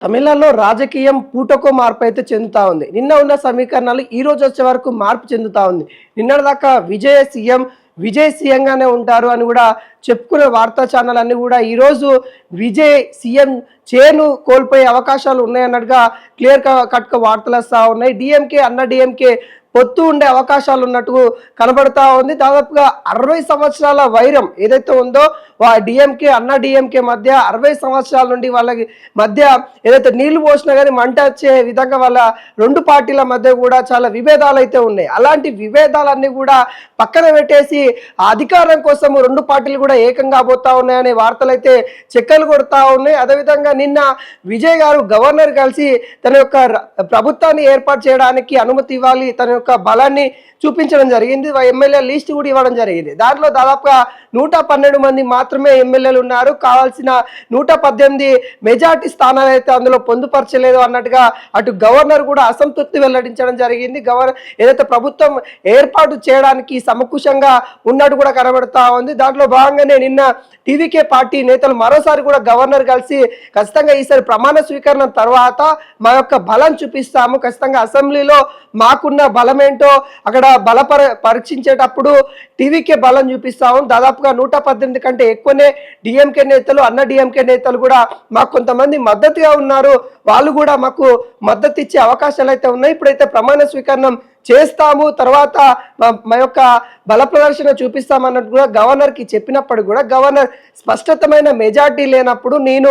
తమిళనాడులో రాజకీయం పూటకో మార్పు అయితే చెందుతా ఉంది. నిన్న ఉన్న సమీకరణాలు ఈ రోజు వచ్చే వరకు మార్పు చెందుతా ఉంది. నిన్నటిదాకా విజయ్ సీఎంగానే ఉంటారు అని కూడా చెప్పుకునే వార్తా ఛానల్ అన్ని కూడా ఈరోజు విజయ్ సీఎం చేను కోల్పోయే అవకాశాలు ఉన్నాయన్నట్టుగా క్లియర్ కట్గా వార్తలు వస్తూ ఉన్నాయి. డిఎంకే పొత్తు ఉండే అవకాశాలు ఉన్నట్టు కనబడతా ఉంది. దాదాపుగా 60 సంవత్సరాల వైరం ఏదైతే ఉందో డిఎంకే మధ్య 60 సంవత్సరాల నుండి వాళ్ళకి మధ్య ఏదైతే నీళ్లు పోసినా కానీ మంట వచ్చే విధంగా వాళ్ళ రెండు పార్టీల మధ్య కూడా చాలా విభేదాలు అయితే ఉన్నాయి. అలాంటి విభేదాలన్నీ కూడా పక్కన పెట్టేసి అధికారం కోసం రెండు పార్టీలు కూడా ఏకంగా పోతా ఉన్నాయనే వార్తలు అయితే చెక్కలు కొడతా ఉన్నాయి. అదేవిధంగా నిన్న విజయ్ గారు గవర్నర్ కలిసి తన యొక్క ప్రభుత్వాన్ని ఏర్పాటు చేయడానికి అనుమతి ఇవ్వాలి, తన యొక్క బలాన్ని చూపించడం జరిగింది. ఎమ్మెల్యే లిస్ట్ కూడా ఇవ్వడం జరిగింది. దాంట్లో దాదాపుగా 112 మంది మాత్రమే ఎమ్మెల్యేలు ఉన్నారు. కావాల్సిన 118 మెజార్టీ స్థానాలు అయితే అందులో పొందుపరచలేదు అన్నట్టుగా అటు గవర్నర్ కూడా అసంతృప్తి వెల్లడించడం జరిగింది. ఏదైతే ప్రభుత్వం ఏర్పాటు చేయడానికి సమకుశంగా ఉన్నట్టు కూడా కనబడతా ఉంది. దాంట్లో భాగంగానే నిన్న టీవీకే పార్టీ నేతలు మరోసారి కూడా గవర్నర్ కలిసి ఖచ్చితంగా ఈసారి ప్రమాణ స్వీకరణ తర్వాత మా యొక్క బలం చూపిస్తాము, ఖచ్చితంగా అసెంబ్లీలో మాకున్న బలమేంటో అక్కడ పరీక్షించేటప్పుడు టీవీకే బలం చూపిస్తాము. దాదాపుగా 118 కంటే ఎక్కువనే డిఎంకే నేతలు కూడా మాకు కొంతమంది మద్దతుగా ఉన్నారు, వాళ్ళు కూడా మాకు మద్దతు ఇచ్చే అవకాశాలు అయితే ఉన్నాయి. ఇప్పుడైతే ప్రమాణ స్వీకరణం చేస్తాము, తర్వాత మా యొక్క బల ప్రదర్శన చూపిస్తామన్నట్టు కూడా గవర్నర్కి చెప్పినప్పుడు కూడా గవర్నర్ స్పష్టతమైన మెజార్టీ లేనప్పుడు నేను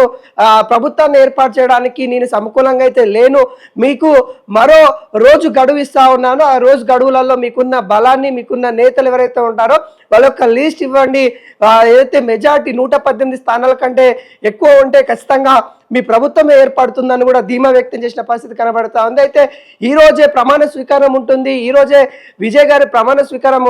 ప్రభుత్వాన్ని ఏర్పాటు చేయడానికి నేను సమకూలంగా అయితే లేను, మీకు మరో రోజు గడువు ఇస్తా ఉన్నాను, ఆ రోజు గడువులలో మీకున్న బలాన్ని మీకున్న నేతలు ఎవరైతే ఉంటారో వాళ్ళ యొక్క లీస్ట్ ఇవ్వండి, ఏదైతే మెజార్టీ 118 స్థానాల కంటే ఎక్కువ ఉంటే ఖచ్చితంగా మీ ప్రభుత్వం ఏర్పడుతుందని కూడా ధీమా వ్యక్తం చేసిన పరిస్థితి కనబడతా ఉంది. అయితే ఈ రోజే ప్రమాణ స్వీకారం ఉంటుంది, ఈ రోజే విజయ్ గారి ప్రమాణ స్వీకారం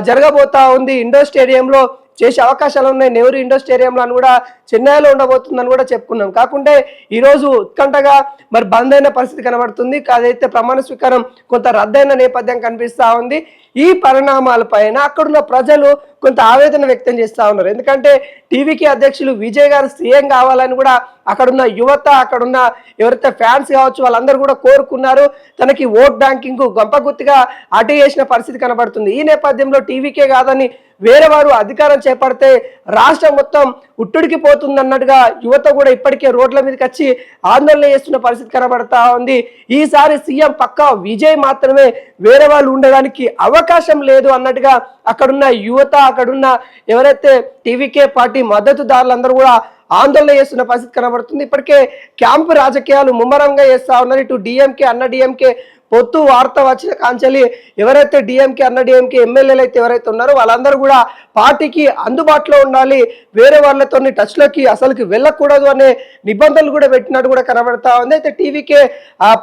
జరగబోతా ఉంది. ఇండోర్ స్టేడియంలో చేసే అవకాశాలు ఉన్నాయి, నెహ్రూ ఇండోర్ స్టేడియంలో అని కూడా చెన్నైలో ఉండబోతుందని కూడా చెప్పుకున్నాం. కాకుంటే ఈరోజు ఉత్కంఠగా మరి బంద్ అయిన పరిస్థితి కనబడుతుంది. అదైతే ప్రమాణ స్వీకారం కొంత రద్దయిన నేపథ్యం కనిపిస్తూ ఉంది. ఈ పరిణామాలపైన అక్కడున్న ప్రజలు కొంత ఆవేదన వ్యక్తం చేస్తూ ఉన్నారు. ఎందుకంటే టీవీకి అధ్యక్షులు విజయ్ గారు సీఎం కావాలని కూడా అక్కడున్న యువత, అక్కడున్న ఎవరైతే ఫ్యాన్స్ కావచ్చు వాళ్ళందరూ కూడా కోరుకున్నారు. తనకి ఓట్ బ్యాంకింగ్ గొంపగుత్తిగా అటు చేసిన పరిస్థితి కనబడుతుంది. ఈ నేపథ్యంలో టీవీకే కాదని వేరే వారు అధికారం చేపడితే రాష్ట్రం మొత్తం ఉట్టుడికి పోతుందన్నట్టుగా యువత కూడా ఇప్పటికే రోడ్ల మీదకి వచ్చి ఆందోళన చేస్తున్న పరిస్థితి కనబడతా ఉంది. ఈసారి సీఎం పక్కా విజయ్ మాత్రమే, వేరే వాళ్ళు ఉండడానికి అవకాశం లేదు అన్నట్టుగా అక్కడున్న యువత, అక్కడున్న ఎవరైతే టీవీకే పార్టీ మద్దతుదారులందరూ కూడా ఆందోళన చేస్తున్న పరిస్థితి కనబడుతుంది. ఇప్పటికే క్యాంపు రాజకీయాలు ముమ్మరంగా చేస్తా ఉన్నారు. ఇటు డిఎంకే పొత్తు వార్త వచ్చిన కాంచెలి ఎవరైతే డిఎంకే ఎమ్మెల్యేలు అయితే ఎవరైతే ఉన్నారో వాళ్ళందరూ కూడా పార్టీకి అందుబాటులో ఉండాలి, వేరే వాళ్ళతో టచ్లోకి అసలుకి వెళ్ళకూడదు అనే నిబంధనలు కూడా పెట్టినట్టు కూడా కనబడతా ఉంది. అయితే టీవీకే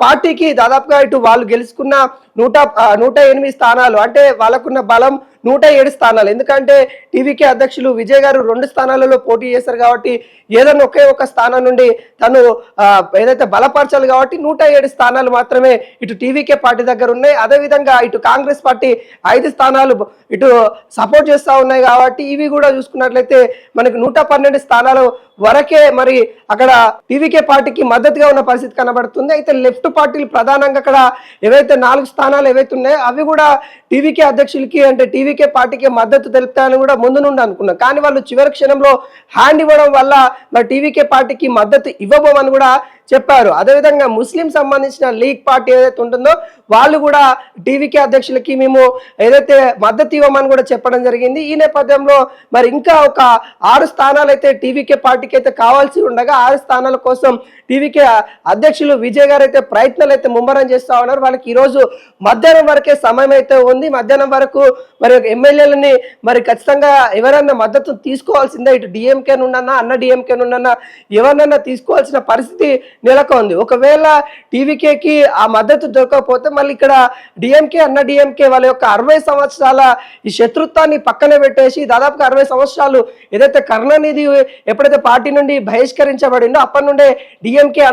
పార్టీకి దాదాపుగా ఇటు వాళ్ళు గెలుచుకున్న 108 స్థానాలు, అంటే వాళ్ళకున్న బలం 107 స్థానాలు. ఎందుకంటే టీవీకే అధ్యక్షులు విజయ్ గారు 2 స్థానాలలో పోటీ చేశారు కాబట్టి ఏదైనా ఒక స్థానం నుండి తను ఏదైతే బలపరచాలి కాబట్టి 107 స్థానాలు మాత్రమే ఇటు టీవీకే పార్టీ దగ్గర ఉన్నాయి. అదేవిధంగా ఇటు కాంగ్రెస్ పార్టీ 5 స్థానాలు ఇటు సపోర్ట్ చేస్తూ ఉన్నాయి కాబట్టి ఇవి కూడా చూసుకున్నట్లయితే మనకి 112 స్థానాలు వరకే మరి అక్కడ టీవీకే పార్టీకి మద్దతుగా ఉన్న పరిస్థితి కనబడుతుంది. అయితే లెఫ్ట్ పార్టీలు ప్రధానంగా అక్కడ ఏవైతే 4 స్థానాలు ఏవైతే ఉన్నాయో అవి కూడా టీవీకే అధ్యక్షులకి అంటే టీవీకే పార్టీకి మద్దతు తెలుపుతాయని కూడా ముందు నుండి అనుకున్నాం. కానీ వాళ్ళు చివరి క్షణంలో హ్యాండ్ ఇవ్వడం వల్ల మరి టీవీకే పార్టీకి మద్దతు ఇవ్వబోమని కూడా చెప్పారు. అదేవిధంగా ముస్లిం సంబంధించిన లీగ్ పార్టీ ఏదైతే ఉంటుందో వాళ్ళు కూడా టీవీకే అధ్యక్షులకి మేము ఏదైతే మద్దతు ఇవ్వమని కూడా చెప్పడం జరిగింది. ఈ నేపథ్యంలో మరి ఇంకా ఒక 6 స్థానాలు అయితే టీవీకే పార్టీకి అయితే కావాల్సి ఉండగా 6 స్థానాల కోసం టీవీకే అధ్యక్షులు విజయ్ గారు అయితే ప్రయత్నాలు అయితే ముమ్మరం చేస్తూ ఉన్నారు. వాళ్ళకి ఈరోజు మధ్యాహ్నం వరకే సమయం అయితే ఉంది. మధ్యాహ్నం వరకు మరి ఎమ్మెల్యేలని మరి ఖచ్చితంగా ఎవరన్నా మద్దతు తీసుకోవాల్సిందే, ఇటు డిఎంకే నుండన్నా డిఎంకే నుండన్నా ఎవరినన్నా తీసుకోవాల్సిన పరిస్థితి నెలకొంది. ఒకవేళ టీవీకేకి ఆ మద్దతు దొరకకపోతే మళ్ళీ ఇక్కడ డిఎంకే వాళ్ళ యొక్క 60 సంవత్సరాల ఈ శత్రుత్వాన్ని పక్కన పెట్టేసి దాదాపుగా 60 సంవత్సరాలు ఏదైతే కరుణానిధి ఎప్పుడైతే పార్టీ నుండి బహిష్కరించబడిందో అప్పటి నుండే డిఎంకే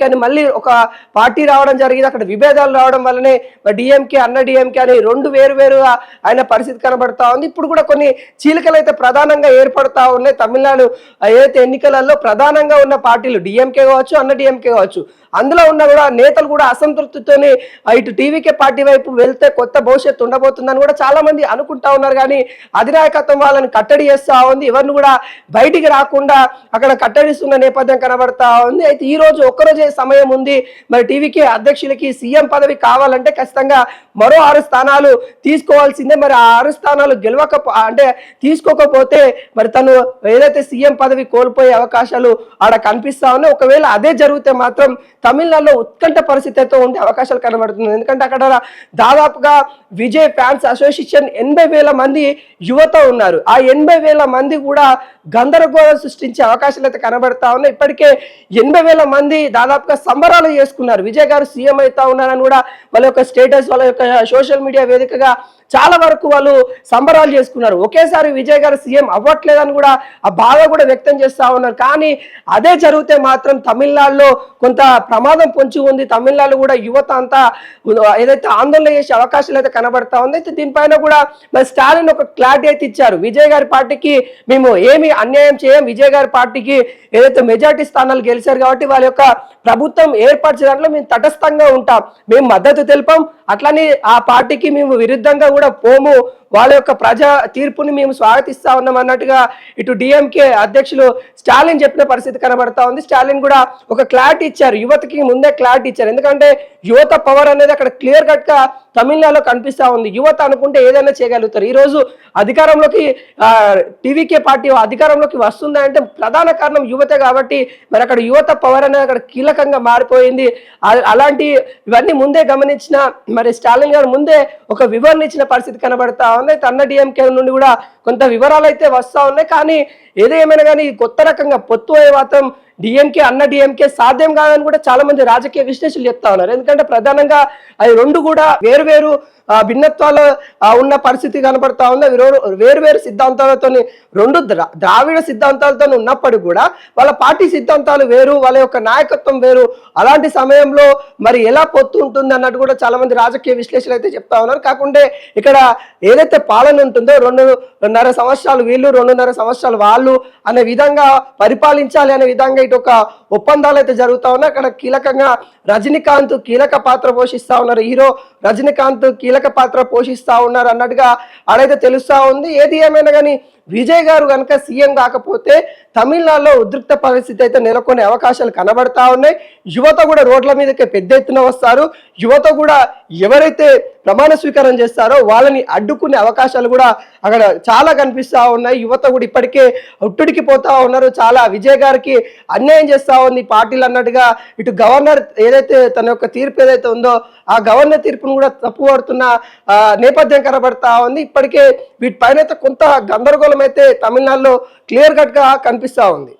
అని మళ్ళీ ఒక పార్టీ రావడం జరిగింది. అక్కడ విభేదాలు రావడం వల్లనే డిఎంకే అని 2 వేరువేరుగా ఆయన పరిస్థితి కనబడతా ఉంది. ఇప్పుడు కూడా కొన్ని చీలికలు అయితే ప్రధానంగా ఏర్పడతా ఉన్నాయి. తమిళనాడు ఏదైతే ఎన్నికలలో ప్రధానంగా ఉన్న పార్టీలు డిఎంకే కావచ్చు, డిఎంకే కావచ్చు, అందులో ఉన్న కూడా నేతలు కూడా అసంతృప్తితోని ఇటు టీవీకే పార్టీ వైపు వెళ్తే కొత్త భవిష్యత్తు ఉండబోతుందని కూడా చాలా మంది అనుకుంటా ఉన్నారు. కానీ అధినాయకత్వం వాళ్ళని కట్టడి చేస్తా ఉంది, ఎవరిని కూడా బయటికి రాకుండా అక్కడ కట్టడిస్తున్న నేపథ్యం కనబడతా ఉంది. అయితే ఈ రోజు ఒక్కరోజే సమయం ఉంది, మరి టీవీకే అధ్యక్షులకి సీఎం పదవి కావాలంటే ఖచ్చితంగా మరో 6 స్థానాలు తీసుకోవాల్సిందే. మరి ఆ 6 స్థానాలు అంటే తీసుకోకపోతే మరి తను ఏదైతే సీఎం పదవి కోల్పోయే అవకాశాలు ఆడ కనిపిస్తా ఉన్నాయి. ఒకవేళ అదే జరిగితే మాత్రం తమిళనాడులో ఉత్కంఠ పరిస్థితితో ఉండే అవకాశాలు కనబడుతుంది. ఎందుకంటే అక్కడ దాదాపుగా విజయ్ ఫ్యాన్స్ అసోసియేషన్ 80,000 మంది యువత ఉన్నారు. ఆ 80,000 మంది కూడా గందరగోళం సృష్టించే అవకాశాలు అయితే కనబడతా ఉన్నాయి. ఇప్పటికే 80,000 మంది దాదాపుగా సంబరాలు చేసుకున్నారు, విజయ్ గారు సీఎం అవుతా ఉన్నారని కూడా వాళ్ళ యొక్క స్టేటస్, వాళ్ళ యొక్క సోషల్ మీడియా వేదికగా చాలా వరకు వాళ్ళు సంబరాలు చేసుకున్నారు. ఒకేసారి విజయ్ గారు సీఎం అవ్వట్లేదని కూడా ఆ బాధ కూడా వ్యక్తం చేస్తూ ఉన్నారు. కానీ అదే జరిగితే మాత్రం తమిళనాడులో కొంత ప్రమాదం పొంచి ఉంది. తమిళనాడు కూడా యువత అంతా ఏదైతే ఆందోళన చేసే అవకాశాలు అయితే కనబడతా ఉంది. అయితే దీనిపైన కూడా మరి స్టాలిన్ ఒక క్లారిటీ అయితే ఇచ్చారు. విజయ్ గారి పార్టీకి మేము ఏమి అన్యాయం చేయం, విజయ్ గారి పార్టీకి ఏదైతే మెజార్టీ స్థానాలు గెలిచారు కాబట్టి వాళ్ళ యొక్క ప్రభుత్వం ఏర్పరిచే దాంట్లో మేము తటస్థంగా ఉంటాం, మేము మద్దతు తెలిపాం, అట్లని ఆ పార్టీకి మేము విరుద్ధంగా కూడా పోము, వాళ్ళ యొక్క ప్రజా తీర్పుని మేము స్వాగతిస్తా ఉన్నాం అన్నట్టుగా ఇటు డిఎంకే అధ్యక్షులు స్టాలిన్ చెప్పిన పరిస్థితి కనబడతా ఉంది. స్టాలిన్ కూడా ఒక క్లారిటీ ఇచ్చారు, యువతకి ముందే క్లారిటీ ఇచ్చారు. ఎందుకంటే యువత పవర్ అనేది అక్కడ క్లియర్ కట్ గా తమిళనాడులో కనిపిస్తా ఉంది. యువత అనుకుంటే ఏదైనా చేయగలుగుతారు. ఈ రోజు అధికారంలోకి టీవీకే పార్టీ అధికారంలోకి వస్తుందా అంటే ప్రధాన కారణం యువతే కాబట్టి మరి అక్కడ యువత పవర్ అనేది అక్కడ కీలకంగా మారిపోయింది. అలాంటి ఇవన్నీ ముందే గమనించిన మరి స్టాలిన్ గారు ముందే ఒక వివరణ ఇచ్చిన పరిస్థితి కనబడతా ఉంది. అన్న డిఎంకే నుండి కూడా కొంత వివరాలు అయితే వస్తా ఉన్నాయి. కానీ ఏదేమైనా కానీ కొత్త రకంగా పొత్తు వాతం డిఎంకే అన్న డిఎంకే సాధ్యం కాదని కూడా చాలా మంది రాజకీయ విశ్లేషకులు చెప్తా ఉన్నారు. ఎందుకంటే ప్రధానంగా అవి రెండు కూడా వేరు భిన్నత్వాలు ఉన్న పరిస్థితి కనబడతా ఉంది. అవి వేరు సిద్ధాంతాలతో రెండు ద్రావిడ సిద్ధాంతాలతో ఉన్నప్పటికీ కూడా వాళ్ళ పార్టీ సిద్ధాంతాలు వేరు, వాళ్ళ యొక్క నాయకత్వం వేరు. అలాంటి సమయంలో మరి ఎలా పొత్తు ఉంటుంది అన్నట్టు కూడా చాలా మంది రాజకీయ విశ్లేషకులు అయితే చెప్తా ఉన్నారు. కాకుంటే ఇక్కడ ఏదైతే పాలన ఉంటుందో 2.5 సంవత్సరాలు వీళ్ళు 2.5 సంవత్సరాలు వాళ్ళు అనే విధంగా పరిపాలించాలి అనే విధంగా ఇటు ఒక ఒప్పందాలు అయితే జరుగుతా ఉన్నాయి. అక్కడ కీలకంగా రజనీకాంత్ కీలక పాత్ర పోషిస్తా ఉన్నారు, హీరో రజనీకాంత్ కీలక పాత్ర పోషిస్తా ఉన్నారు అన్నట్టుగా ఆడైతే తెలుస్తా ఉంది. ఏది ఏమైనా కానీ విజయ్ గారు కనుక సీఎం కాకపోతే తమిళనాడులో ఉద్రిక్త పరిస్థితి అయితే నెలకొనే అవకాశాలు కనబడతా ఉన్నాయి. యువత కూడా రోడ్ల మీదకి పెద్ద ఎత్తున వస్తారు. యువత కూడా ఎవరైతే ప్రమాణ స్వీకారం చేస్తారో వాళ్ళని అడ్డుకునే అవకాశాలు కూడా అక్కడ చాలా కనిపిస్తూ ఉన్నాయి. యువత కూడా ఇప్పటికే ఉట్టుడికి పోతా ఉన్నారు. చాలా విజయ్ గారికి అన్యాయం చేస్తూ ఉంది పార్టీలు అన్నట్టుగా ఇటు గవర్నర్ ఏదైతే తన యొక్క తీర్పు ఏదైతే ఉందో ఆ గవర్నర్ తీర్పును కూడా తప్పుపడుతున్న నేపథ్యం కనబడతా ఉంది. ఇప్పటికే వీటిపైన కొంత గందరగోళం అయితే తమిళనాడులో క్లియర్ కట్ గా కనిపిస్తా ఉంది.